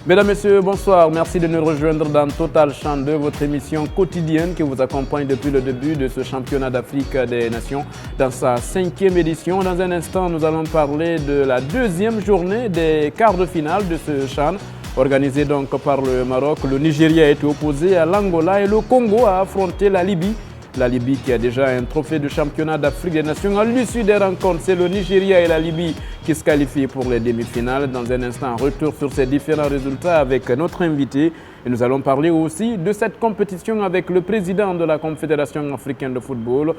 Mesdames, Messieurs, bonsoir. Merci de nous rejoindre dans Total Champ 2, votre émission quotidienne qui vous accompagne depuis le début de ce championnat d'Afrique des Nations dans sa 5e édition. Dans un instant, nous allons parler de la deuxième journée des quarts de finale de ce CHAN. Organisé donc par le Maroc, le Nigeria a été opposé à l'Angola et le Congo a affronté la Libye. La Libye qui a déjà un trophée de championnat d'Afrique des Nations. À l'issue des rencontres, c'est le Nigeria et la Libye qui se qualifient pour les demi-finales. Dans un instant, retour sur ces différents résultats avec notre invité. Et nous allons parler aussi de cette compétition avec le président de la Confédération africaine de football,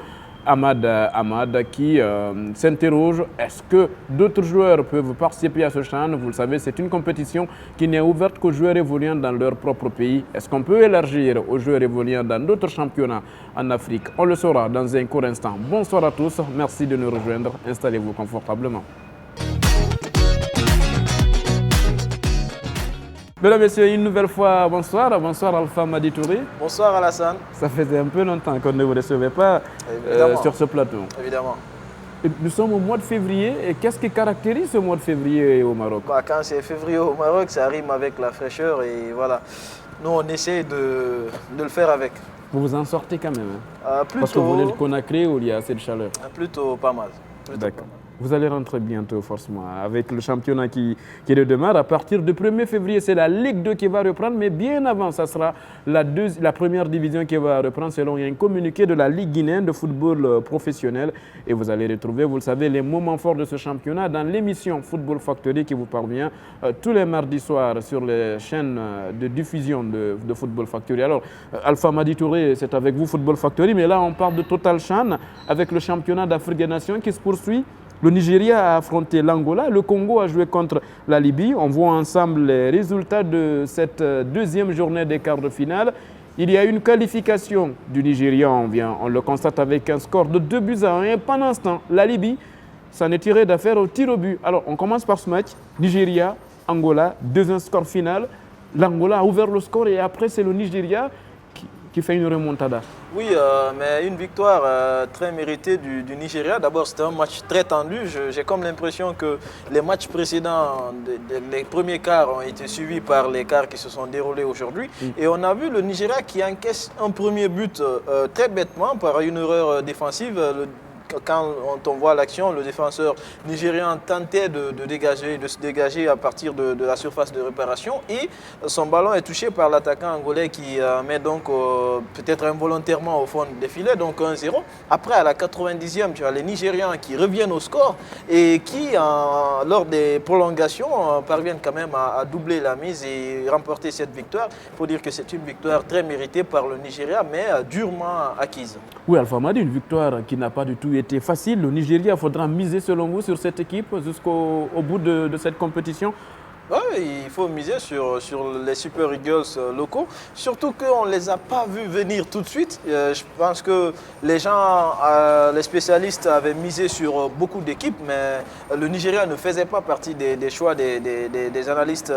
Ahmad, qui s'interroge, est-ce que d'autres joueurs peuvent participer à ce CHAN? Vous le savez, c'est une compétition qui n'est ouverte qu'aux joueurs évoluant dans leur propre pays. Est-ce qu'on peut élargir aux joueurs évoluant dans d'autres championnats en Afrique? On le saura dans un court instant. Bonsoir à tous, merci de nous rejoindre. Installez-vous confortablement. Mesdames, Messieurs, une nouvelle fois, bonsoir. Bonsoir Alpha Madi Touré. Bonsoir Alassane. Ça faisait un peu longtemps qu'on ne vous recevait pas sur ce plateau. Évidemment. Nous sommes au mois de février. Et qu'est-ce qui caractérise ce mois de février au Maroc? Quand c'est février au Maroc, ça rime avec la fraîcheur et voilà. Nous, on essaie de le faire avec. Vous vous en sortez quand même, hein? Parce que vous venez de Conakry où il y a assez de chaleur. Plutôt pas mal. D'accord. Vous allez rentrer bientôt, forcément, avec le championnat qui redémarre. À partir du 1er février, c'est la Ligue 2 qui va reprendre, mais bien avant, ça sera la première division qui va reprendre selon un communiqué de la Ligue guinéenne de football professionnel. Et vous allez retrouver, vous le savez, les moments forts de ce championnat dans l'émission Football Factory qui vous parvient tous les mardis soirs sur les chaînes de diffusion de Football Factory. Alors, Alpha Madi Touré, c'est avec vous Football Factory, mais là, on parle de Total CHAN avec le championnat d'Afrique des Nations qui se poursuit. Le Nigeria a affronté l'Angola, le Congo a joué contre la Libye. On voit ensemble les résultats de cette deuxième journée des quarts de finale. Il y a une qualification du Nigeria, on le constate avec un score de 2-1. Et pendant ce temps, la Libye s'en est tirée d'affaire au tir au but. Alors, on commence par ce match. Nigeria, Angola, 2-1 score final. L'Angola a ouvert le score et après, c'est le Nigeria qui fait une remontada. Oui, mais une victoire très méritée du Nigeria. D'abord, c'était un match très tendu. J'ai comme l'impression que les matchs précédents, les premiers quarts ont été suivis par les quarts qui se sont déroulés aujourd'hui. Et on a vu le Nigeria qui encaisse un premier but très bêtement par une erreur défensive. Quand on voit l'action, le défenseur nigérian tentait de se dégager à partir de la surface de réparation et son ballon est touché par l'attaquant angolais qui met donc peut-être involontairement au fond des filets, donc 1-0. Après, à la 90e, tu as les Nigérians qui reviennent au score et qui, lors des prolongations, parviennent quand même à doubler la mise et remporter cette victoire. Il faut dire que c'est une victoire très méritée par le Nigeria, mais durement acquise. Oui, Alpha Madi, une victoire qui n'a pas du tout été facile. Le Nigeria, faudra miser selon vous sur cette équipe jusqu'au bout de cette compétition? Oui, il faut miser sur les Super Eagles locaux, surtout qu'on ne les a pas vus venir tout de suite. Je pense que les spécialistes avaient misé sur beaucoup d'équipes, mais le Nigeria ne faisait pas partie des choix des analystes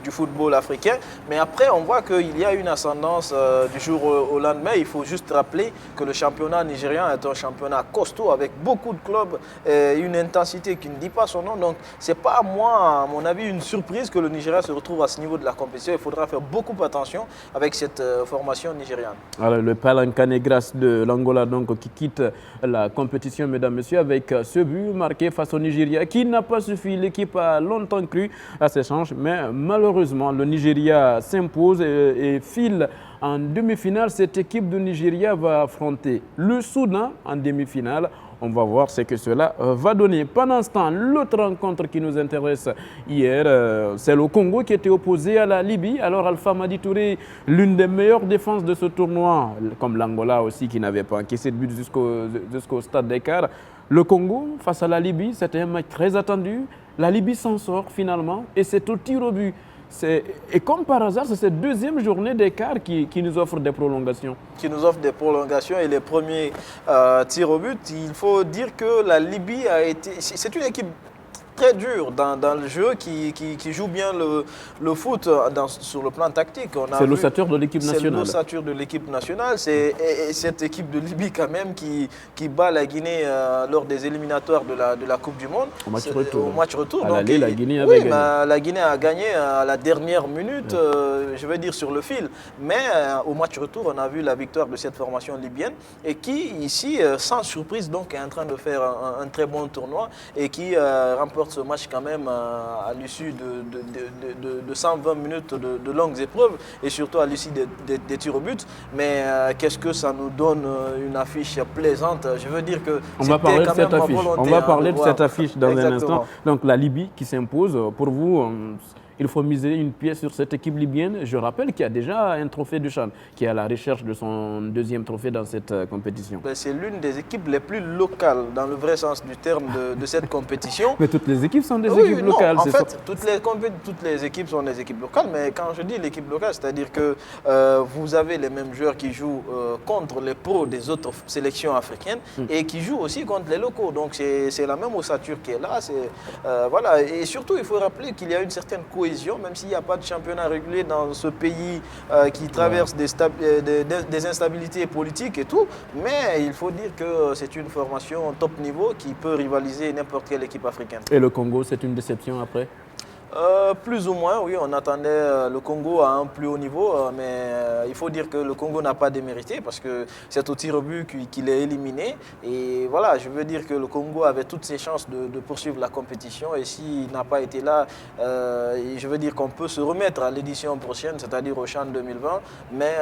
du football africain. Mais après, on voit qu'il y a une ascendance du jour au lendemain. Il faut juste rappeler que le championnat nigérian est un championnat costaud avec beaucoup de clubs et une intensité qui ne dit pas son nom. Donc, ce n'est pas, moi, à mon avis, une surprise que le Nigeria se retrouve à ce niveau de la compétition. Il faudra faire beaucoup attention avec cette formation nigériane. Alors, le Palanca Negras de l'Angola donc, qui quitte la compétition, mesdames, messieurs, avec ce but marqué face au Nigeria qui n'a pas suffi. L'équipe a longtemps cru à ces changes, mais malheureusement, le Nigeria s'impose et file en demi-finale. Cette équipe de Nigeria va affronter le Soudan en demi-finale. On va voir ce que cela va donner. Pendant ce temps, l'autre rencontre qui nous intéresse hier, c'est le Congo qui était opposé à la Libye. Alors Alpha Madi Touré, l'une des meilleures défenses de ce tournoi, comme l'Angola aussi qui n'avait pas encaissé de but jusqu'au stade d'écart. Le Congo face à la Libye, c'était un match très attendu. La Libye s'en sort finalement et c'est au tir au but. Et comme par hasard, c'est cette deuxième journée d'écart qui nous offre des prolongations. Qui nous offre des prolongations et les premiers tirs au but. Il faut dire que la Libye a été... C'est une équipe très dur dans le jeu, qui joue bien le foot sur le plan tactique. C'est l'ossature de l'équipe nationale. C'est l'ossature de l'équipe nationale. C'est cette équipe de Libye quand même qui bat la Guinée lors des éliminatoires de la Coupe du Monde. Au match retour. Au match retour. À l'aller, la Guinée avait gagné. La Guinée a gagné à la dernière minute, je vais dire sur le fil. Mais au match retour, on a vu la victoire de cette formation libyenne et qui, ici, sans surprise, donc, est en train de faire un très bon tournoi et qui remporte ce match quand même à l'issue de 120 minutes de longues épreuves et surtout à l'issue des tirs au but. Mais qu'est-ce que ça nous donne une affiche plaisante. Je veux dire que on va parler de cette affiche. On va parler de cette affiche dans un instant. Donc la Libye qui s'impose. Pour vous, il faut miser une pièce sur cette équipe libyenne. Je rappelle qu'il y a déjà un trophée du CHAN qui est à la recherche de son deuxième trophée dans cette compétition. C'est l'une des équipes les plus locales, dans le vrai sens du terme, de cette compétition. Mais toutes les équipes sont des équipes locales. En fait, toutes les équipes sont des équipes locales. Mais quand je dis l'équipe locale, c'est-à-dire que vous avez les mêmes joueurs qui jouent contre les pros des autres sélections africaines et qui jouent aussi contre les locaux. Donc c'est la même ossature qui est là. Voilà. Et surtout, il faut rappeler qu'il y a une certaine cohésion, même s'il n'y a pas de championnat régulier dans ce pays qui traverse des instabilités politiques et tout. Mais il faut dire que c'est une formation top niveau qui peut rivaliser n'importe quelle équipe africaine. Et le Congo, c'est une déception après ? Plus ou moins, oui. On attendait le Congo à un plus haut niveau, mais il faut dire que le Congo n'a pas démérité parce que c'est au tir au but qu'il est éliminé. Et voilà, je veux dire que le Congo avait toutes ses chances de poursuivre la compétition. Et s'il n'a pas été là, je veux dire qu'on peut se remettre à l'édition prochaine, c'est-à-dire au CHAN 2020. Mais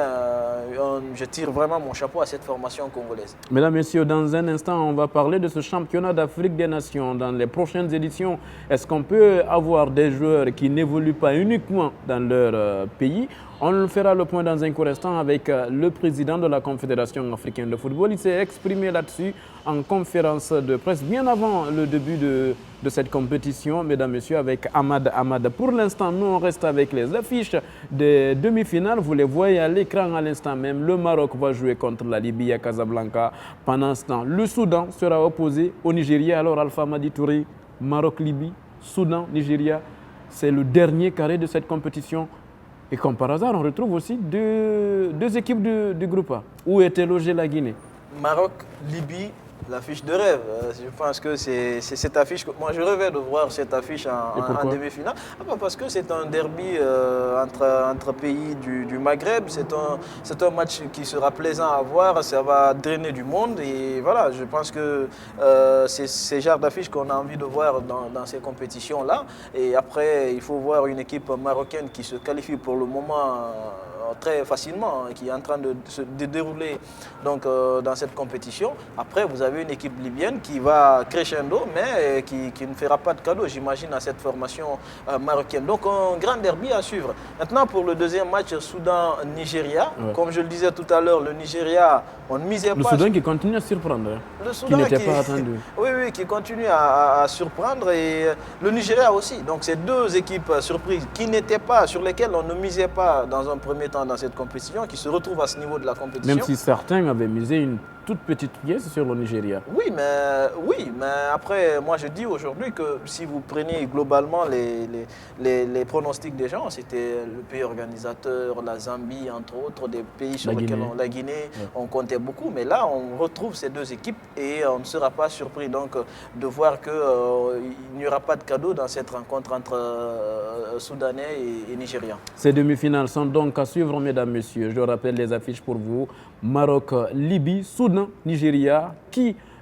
je tire vraiment mon chapeau à cette formation congolaise. Mesdames, Messieurs, dans un instant, on va parler de ce championnat d'Afrique des Nations. Dans les prochaines éditions, est-ce qu'on peut avoir des joueurs qui n'évoluent pas uniquement dans leur pays? On fera le point dans un court instant avec le président de la Confédération africaine de football. Il s'est exprimé là-dessus en conférence de presse bien avant le début de cette compétition, mesdames, messieurs, avec Ahmad. Pour l'instant, nous, on reste avec les affiches des demi-finales. Vous les voyez à l'écran à l'instant même. Le Maroc va jouer contre la Libye à Casablanca. Pendant ce temps, le Soudan sera opposé au Nigeria. Alors, Alpha Madi Touré, Maroc-Libye, Soudan, Nigeria. C'est le dernier carré de cette compétition. Et comme par hasard, on retrouve aussi deux équipes du groupe A. Où était logée la Guinée? Maroc, Libye, l'affiche de rêve. Je pense que c'est cette affiche que moi je rêvais de voir cette affiche en demi-finale. Parce que c'est un derby entre pays du Maghreb. C'est un match qui sera plaisant à voir. Ça va drainer du monde. Et voilà, je pense que c'est ce genre d'affiche qu'on a envie de voir dans ces compétitions-là. Et après, il faut voir une équipe marocaine qui se qualifie pour le moment très facilement, qui est en train de se dérouler donc, dans cette compétition. Après, vous avez une équipe libyenne qui va crescendo, mais qui ne fera pas de cadeau, j'imagine, à cette formation marocaine. Donc, un grand derby à suivre. Maintenant, pour le deuxième match, Soudan-Nigeria. Comme je le disais tout à l'heure, le Nigeria, on ne misait pas... Le Soudan qui continue à surprendre, le Soudan qui n'était pas attendu. Oui, qui continue à surprendre. Et le Nigeria aussi. Donc, c'est deux équipes surprises sur lesquelles on ne misait pas dans un premier temps dans cette compétition, qui se retrouvent à ce niveau de la compétition. Même si certains avaient misé une toute petite pièce sur le Nigeria. Oui, mais après, moi je dis aujourd'hui que si vous prenez globalement les pronostics des gens, c'était le pays organisateur, la Zambie, entre autres, des pays sur lesquels la Guinée, on comptait beaucoup. Mais là, on retrouve ces deux équipes et on ne sera pas surpris donc de voir qu'il n'y aura pas de cadeau dans cette rencontre entre Soudanais et Nigériens. Ces demi-finales sont donc à suivre, mesdames, messieurs. Je rappelle les affiches pour vous. Maroc, Libye, Soudan, Nigeria.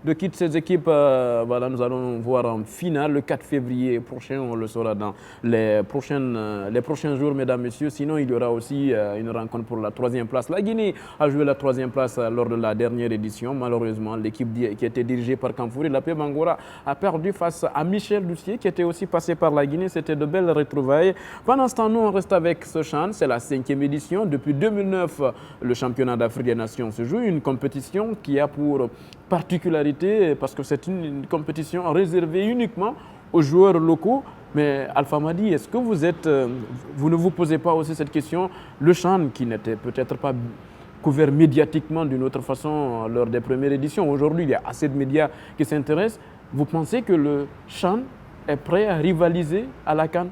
De qui de ces équipes, voilà, nous allons voir en finale le 4 février prochain. On le saura dans les prochains jours, mesdames, messieurs. Sinon, il y aura aussi une rencontre pour la 3e place. La Guinée a joué la 3e place lors de la dernière édition. Malheureusement, l'équipe qui était dirigée par Kamfouri, la Paix Bangora, a perdu face à Michel Ducier, qui était aussi passé par la Guinée. C'était de belles retrouvailles. Pendant ce temps, nous, on reste avec ce CHAN. C'est la 5e édition. Depuis 2009, le championnat d'Afrique des Nations se joue. Une compétition qui a pour particularité, parce que c'est une compétition réservée uniquement aux joueurs locaux. Mais Alpha Madi, est-ce que vous ne vous posez pas aussi cette question? Le CHAN, qui n'était peut-être pas couvert médiatiquement d'une autre façon lors des premières éditions, aujourd'hui il y a assez de médias qui s'intéressent. Vous pensez que le CHAN est prêt à rivaliser à la CAN?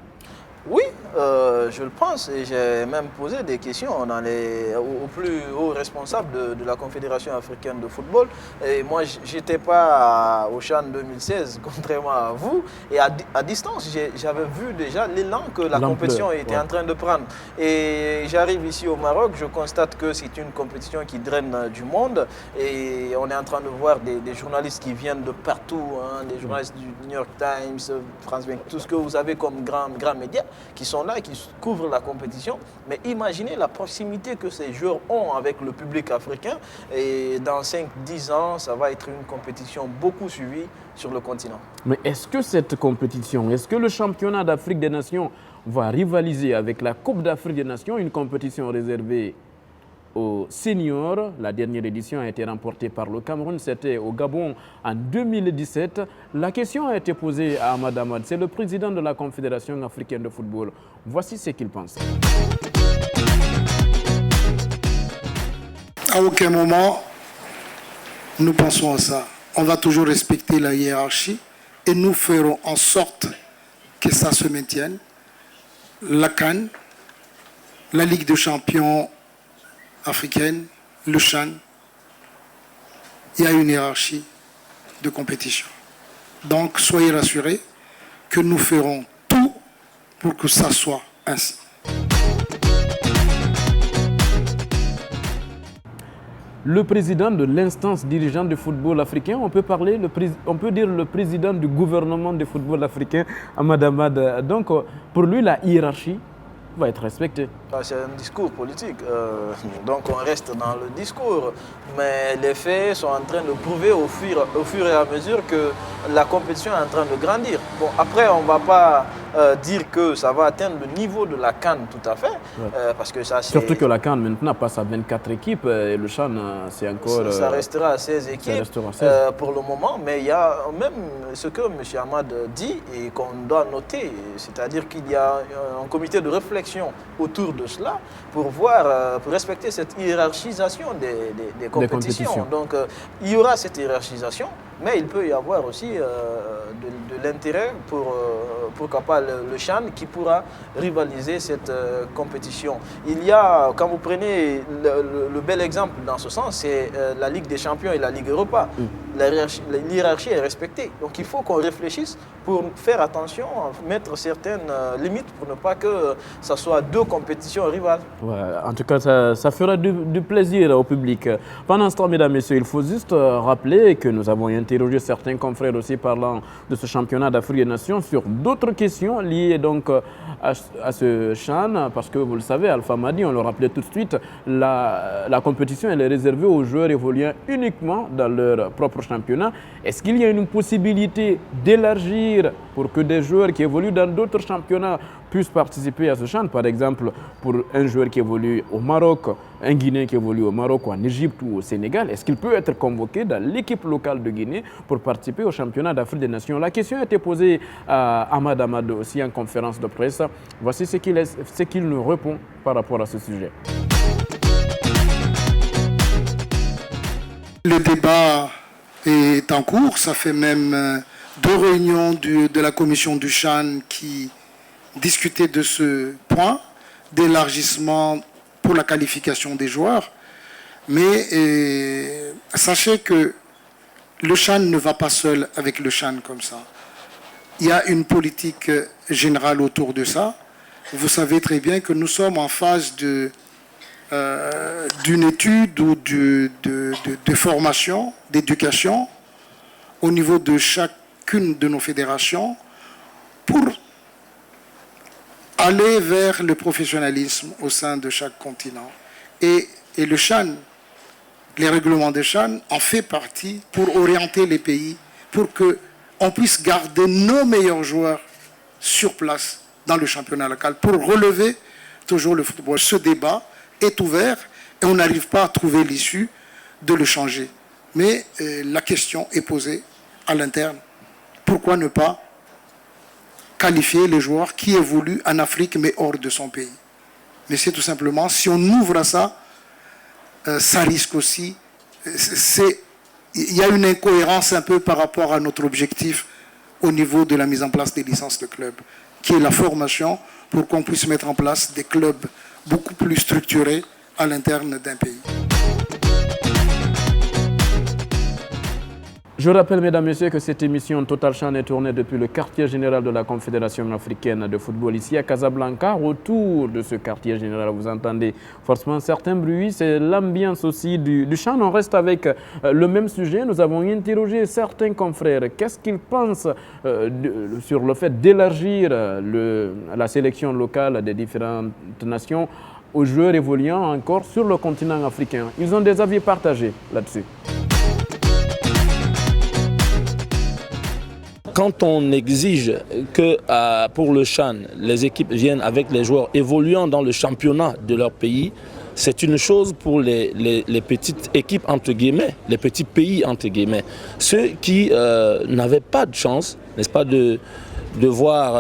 Oui, je le pense et j'ai même posé des questions aux plus hauts responsables de la Confédération africaine de football. Et moi, je n'étais pas au CHAN 2016, contrairement à vous. Et à distance, j'avais vu déjà l'élan que la compétition était en train de prendre. Et j'arrive ici au Maroc, je constate que c'est une compétition qui draine du monde. Et on est en train de voir des journalistes qui viennent de partout, hein, des journalistes du New York Times, France 24, tout ce que vous avez comme grands médias, qui sont là, qui couvrent la compétition. Mais imaginez la proximité que ces joueurs ont avec le public africain. Et dans 5-10 ans, ça va être une compétition beaucoup suivie sur le continent. Mais est-ce que cette compétition, est-ce que le championnat d'Afrique des Nations va rivaliser avec la Coupe d'Afrique des Nations, une compétition réservée aux seniors? La dernière édition a été remportée par le Cameroun, c'était au Gabon en 2017. La question a été posée à Ahmad Ahmad, c'est le président de la Confédération africaine de football. Voici ce qu'il pense. À aucun moment, nous pensons à ça. On va toujours respecter la hiérarchie et nous ferons en sorte que ça se maintienne. La CAN, la Ligue des champions africaine, le CHAN, il y a une hiérarchie de compétition. Donc, soyez rassurés que nous ferons tout pour que ça soit ainsi. Le président de l'instance dirigeante du football africain, on peut dire le président du gouvernement du football africain, Ahmad Ahmad. Donc, pour lui, la hiérarchie va être respectée. C'est un discours politique, donc on reste dans le discours. Mais les faits sont en train de prouver au fur et à mesure que la compétition est en train de grandir. Bon, après, on ne va pas dire que ça va atteindre le niveau de la CAN tout à fait. Ouais. Parce que ça, surtout que la CAN maintenant passe à 24 équipes et le CHAN, c'est encore... Ça restera à 16 équipes pour le moment. Mais il y a même ce que M. Ahmad dit et qu'on doit noter, c'est-à-dire qu'il y a un comité de réflexion autour de cela pour respecter cette hiérarchisation des compétitions. Donc, il y aura cette hiérarchisation, mais il peut y avoir aussi de l'intérêt pourquoi pas le CHAN qui pourra rivaliser cette compétition. Il y a, quand vous prenez le bel exemple dans ce sens, c'est la Ligue des champions et la Ligue Europa. L'hiérarchie est respectée. Donc, il faut qu'on réfléchisse pour faire attention, mettre certaines limites pour ne pas que ça soit deux compétitions rivales. Ouais, en tout cas, ça fera du plaisir au public. Pendant ce temps, mesdames et messieurs, il faut juste rappeler que nous avons interrogé certains confrères aussi parlant de ce championnat d'Afrique des Nations sur d'autres questions liées donc à ce CHAN, parce que vous le savez, Alpha Madi, on le rappelait tout de suite, la compétition elle est réservée aux joueurs évoluant uniquement dans leur propre championnat. Est-ce qu'il y a une possibilité d'élargir pour que des joueurs qui évoluent dans d'autres championnats puissent participer à ce CHAN? Par exemple, pour un joueur qui évolue au Maroc, un Guinéen qui évolue au Maroc ou en Égypte ou au Sénégal, est-ce qu'il peut être convoqué dans l'équipe locale de Guinée pour participer au championnat d'Afrique des Nations? La question a été posée à Ahmad Ahmad aussi en conférence de presse. Voici ce qu'il nous répond par rapport à ce sujet. Le débat est en cours, ça fait même 2 réunions de la commission du CHAN qui discutaient de ce point d'élargissement pour la qualification des joueurs. Mais sachez que le CHAN ne va pas seul avec le CHAN comme ça. Il y a une politique générale autour de ça. Vous savez très bien que nous sommes en phase d'une étude ou de formation, d'éducation au niveau de chacune de nos fédérations pour aller vers le professionnalisme au sein de chaque continent. Et le CHAN, les règlements de CHAN en fait partie pour orienter les pays, pour qu'on puisse garder nos meilleurs joueurs sur place dans le championnat local, pour relever toujours le football. Ce débat est ouvert et on n'arrive pas à trouver l'issue de le changer. Mais la question est posée à l'interne. Pourquoi ne pas qualifier les joueurs qui évoluent en Afrique mais hors de son pays? Mais c'est tout simplement, si on ouvre à ça, ça risque aussi. Il y a une incohérence un peu par rapport à notre objectif au niveau de la mise en place des licences de clubs, qui est la formation pour qu'on puisse mettre en place des clubs beaucoup plus structurés à l'interne d'un pays. Je rappelle, mesdames, messieurs, que cette émission Total Chan est tournée depuis le quartier général de la Confédération africaine de football ici à Casablanca. Autour de ce quartier général, vous entendez forcément certains bruits. C'est l'ambiance aussi du Chan. On reste avec le même sujet. Nous avons interrogé certains confrères. Qu'est-ce qu'ils pensent sur le fait d'élargir la sélection locale des différentes nations aux joueurs évoluant encore sur le continent africain? Ils ont des avis partagés là-dessus. Quand on exige que pour le Chan, les équipes viennent avec les joueurs évoluant dans le championnat de leur pays, c'est une chose pour les petites équipes, entre guillemets, les petits pays, entre guillemets. Ceux qui n'avaient pas de chance, n'est-ce pas, de voir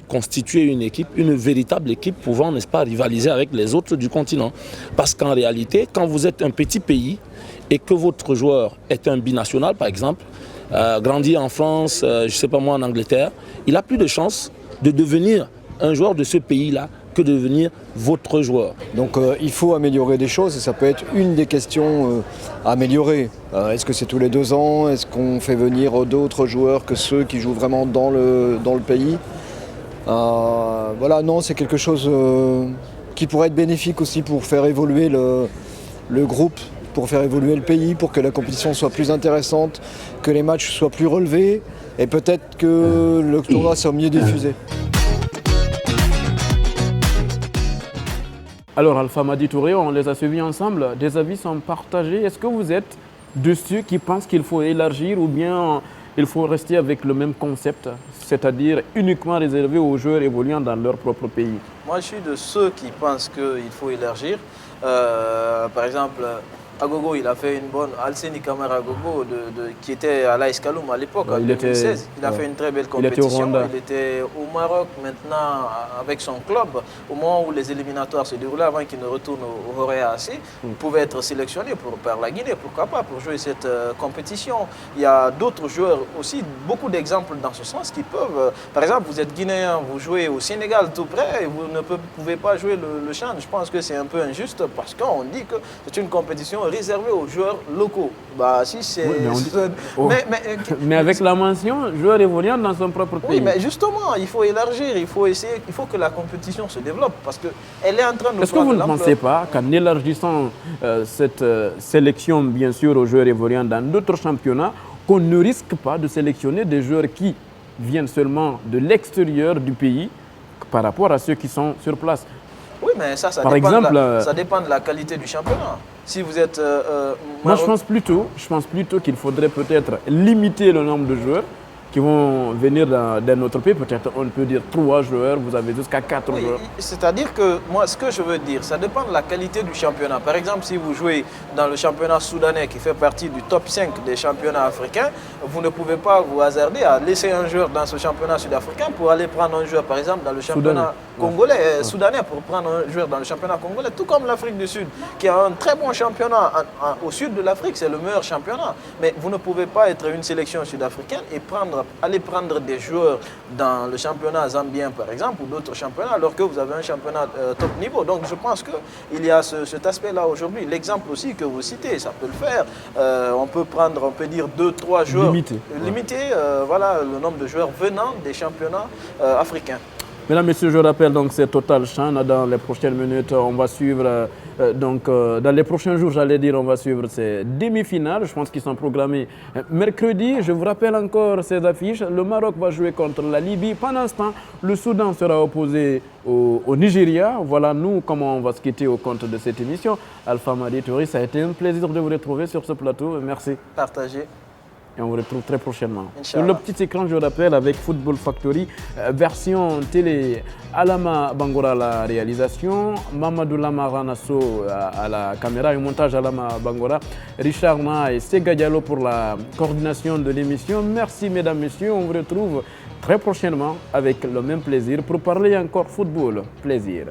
constituer une équipe, une véritable équipe pouvant, n'est-ce pas, rivaliser avec les autres du continent. Parce qu'en réalité, quand vous êtes un petit pays et que votre joueur est un binational, par exemple, grandi en France, je ne sais pas moi, en Angleterre, il a plus de chances de devenir un joueur de ce pays-là que de devenir votre joueur. Donc il faut améliorer des choses et ça peut être une des questions à améliorer. Est-ce que c'est tous les 2 ans? Est-ce qu'on fait venir d'autres joueurs que ceux qui jouent vraiment dans le pays? Voilà, non, c'est quelque chose qui pourrait être bénéfique aussi pour faire évoluer le groupe, pour faire évoluer le pays, pour que la compétition soit plus intéressante, que les matchs soient plus relevés et peut-être que le tournoi soit mieux diffusé. Alors Alpha Madi Touré, on les a suivis ensemble, des avis sont partagés. Est-ce que vous êtes de ceux qui pensent qu'il faut élargir ou bien il faut rester avec le même concept, c'est-à-dire uniquement réservé aux joueurs évoluant dans leur propre pays? Moi, je suis de ceux qui pensent qu'il faut élargir. Par exemple, Agogo, il a fait une bonne... Alseni Kamara Agogo, qui était à l'AS Kaloum à l'époque, en 2016. Il a fait une très belle compétition. Il était au Maroc maintenant avec son club. Au moment où les éliminatoires se déroulaient, avant qu'il ne retourne au Horea AC, il pouvait être sélectionné par la Guinée, pourquoi pas, pour jouer cette compétition. Il y a d'autres joueurs aussi, beaucoup d'exemples dans ce sens qui peuvent... par exemple, vous êtes Guinéen, vous jouez au Sénégal tout près et vous ne pouvez pas jouer le Chan. Je pense que c'est un peu injuste parce qu'on dit que c'est une compétition réservé aux joueurs locaux. Bah, si c'est... Oui, mais avec la mention, joueur évoluant dans son propre pays. Oui, mais justement, il faut élargir, il faut essayer, il faut que la compétition se développe parce qu'elle est en train de... Est-ce que vous ne pensez pas qu'en élargissant cette sélection, bien sûr, aux joueurs évoluant dans d'autres championnats, qu'on ne risque pas de sélectionner des joueurs qui viennent seulement de l'extérieur du pays par rapport à ceux qui sont sur place? Oui, mais ça dépend de la qualité du championnat. Si vous êtes... Moi, je pense plutôt qu'il faudrait peut-être limiter le nombre de joueurs qui vont venir d'un autre pays. Peut-être on peut dire 3 joueurs, vous avez jusqu'à 4 joueurs. C'est-à-dire que moi, ce que je veux dire, ça dépend de la qualité du championnat. Par exemple, si vous jouez dans le championnat soudanais qui fait partie du top 5 des championnats africains, vous ne pouvez pas vous hasarder à laisser un joueur dans ce championnat sud-africain pour aller prendre un joueur, par exemple, dans le championnat congolais, soudanais, pour prendre un joueur dans le championnat congolais, tout comme l'Afrique du Sud, qui a un très bon championnat au sud de l'Afrique, c'est le meilleur championnat. Mais vous ne pouvez pas être une sélection sud-africaine et aller prendre des joueurs dans le championnat zambien, par exemple, ou d'autres championnats, alors que vous avez un championnat top niveau. Donc je pense qu'il y a cet aspect-là aujourd'hui. L'exemple aussi que vous citez, ça peut le faire. On peut dire 2-3 joueurs. Limiter voilà, le nombre de joueurs venant des championnats africains. Mesdames, Messieurs, je rappelle donc c'est Total Chan. Dans les prochaines minutes, on va suivre, dans les prochains jours, on va suivre ces demi-finales. Je pense qu'ils sont programmés mercredi. Je vous rappelle encore ces affiches. Le Maroc va jouer contre la Libye. Pendant ce temps, le Soudan sera opposé au Nigeria. Voilà nous comment on va se quitter au compte de cette émission. Alpha Madi Touré, ça a été un plaisir de vous retrouver sur ce plateau. Merci. Partagez. Et on vous retrouve très prochainement. Inch'Allah. Sur le petit écran, je rappelle, avec Football Factory, version télé, Alama Bangora à la réalisation, Mamadou Lamara Nasso à la caméra et montage Alama Bangora, Richard Na et Sega Diallo pour la coordination de l'émission. Merci mesdames, messieurs. On vous retrouve très prochainement avec le même plaisir pour parler encore football. Plaisir.